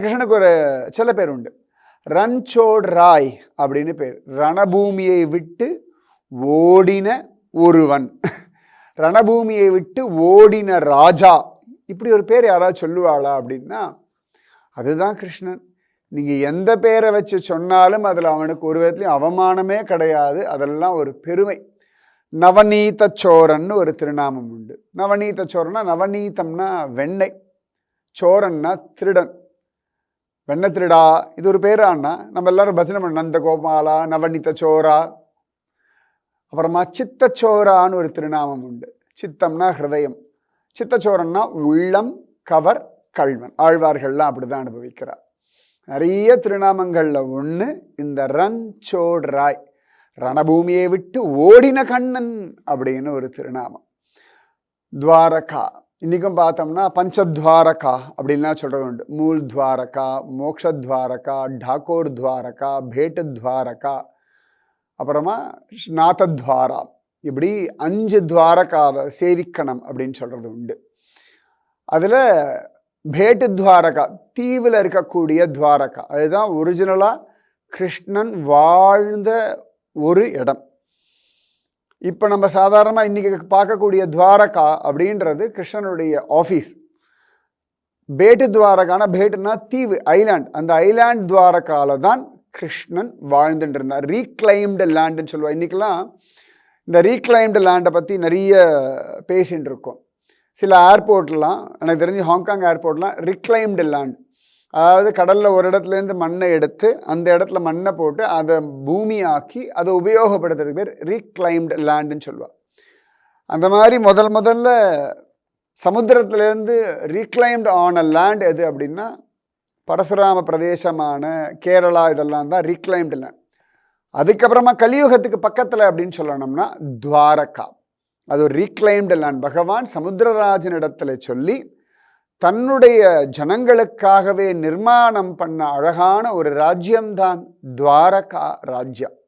கிருஷ்ணனுக்கு ஒரு சில பேர் உண்டு. ரன்சோட் ராய் அப்படின்னு பேர். ரணபூமியை விட்டு ஓடின ஒருவன், ரணபூமியை விட்டு ஓடின ராஜா, இப்படி ஒரு பேர் யாராவது சொல்லுவாளா அப்படின்னா அதுதான் கிருஷ்ணன். நீங்கள் எந்த பேரை வச்சு சொன்னாலும் அதில் அவனுக்கு ஒரு விதத்துலையும் அவமானமே கிடையாது. அதெல்லாம் ஒரு பெருமை. நவநீத சோரன்னு ஒரு திருநாமம் உண்டு. நவநீத சோரன்னா, நவநீதம்னா வெண்ணெய், சோரன்னா திருடன், வெண்ணெய் திருடா, இது ஒரு பேரான்னா நம்ம எல்லாரும் பஜனை பண்ண நந்த கோபாலா, நவநீத சோரா. அப்புறமா சித்தச்சோரான்னு ஒரு திருநாமம் உண்டு. சித்தம்னா ஹிருதயம், சித்தச்சோரன்னா உள்ளம் கவர் கள்வன். ஆழ்வார்கள்லாம் அப்படிதான் அனுபவிக்கிறார். நிறைய திருநாமங்களில் ஒன்று இந்த ரன்சோட் ராய், ரணபூமியை விட்டு ஓடின கண்ணன் அப்படின்னு ஒரு திருநாமம். துவாரகா, இன்றைக்கும் பார்த்தோம்னா பஞ்சத்வாரகா அப்படின்லாம் சொல்கிறது உண்டு. மூல் துவாரகா, மோக்ஷத்வாரகா, டாகோர் துவாரகா, பேட்டு துவாரகா, அப்புறமா நாதத்வாரா, இப்படி 5 துவாரகாவை சேவிக்கணும் அப்படின்னு சொல்கிறது உண்டு. அதில் பேட்டு துவாரகா, தீவில் இருக்கக்கூடிய துவாரகா, அதுதான் ஒரிஜினலாக கிருஷ்ணன் வாழ்ந்த ஒரு இடம். இப்போ நம்ம சாதாரணமாக இன்றைக்கி பார்க்கக்கூடிய துவாரகா அப்படின்றது கிருஷ்ணனுடைய ஆஃபீஸ். பேட்டு துவாரகானா, பேட்டுனா தீவு, ஐலாண்ட். அந்த ஐலாண்ட் துவாரகாவில் தான் கிருஷ்ணன் வாழ்ந்துட்டு இருந்தார். ரீக்ளைம்டு லேண்டுன்னு சொல்லுவாள். இன்றைக்கெல்லாம் இந்த ரீக்ளைம்டு லேண்டை பற்றி நிறைய பேசிகிட்டு இருக்கோம். சில ஏர்போர்ட்லாம், எனக்கு தெரிஞ்சு ஹாங்காங் ஏர்போர்ட்லாம் ரிக்ளைம்டு லேண்ட், அதாவது கடலில் ஒரு இடத்துலேருந்து மண்ணை எடுத்து அந்த இடத்துல மண்ணை போட்டு அதை பூமியாக்கி அதை உபயோகப்படுத்துறதுக்கு பேர் ரீக்ளைம்டு லேண்டுன்னு சொல்லுவாள். அந்த மாதிரி முதல்ல சமுத்திரத்துலேருந்து ரீக்ளைம்டு ஆன லேண்ட் எது அப்படின்னா பரசுராம பிரதேசமான கேரளா, இதெல்லாம் தான் ரீக்ளைம்டு லேண்ட். அதுக்கப்புறமா கலியுகத்துக்கு பக்கத்தில் அப்படின்னு சொல்லணும்னா துவாரகா, அது ஒரு ரீக்ளைம்டு லேண்ட். பகவான் சமுத்திரராஜனிடத்தில் சொல்லி தன்னுடைய ஜனங்களுக்காகவே நிர்மாணம் பண்ண அழகான ஒரு ராஜ்யம்தான் துவாரகா ராஜ்யம்.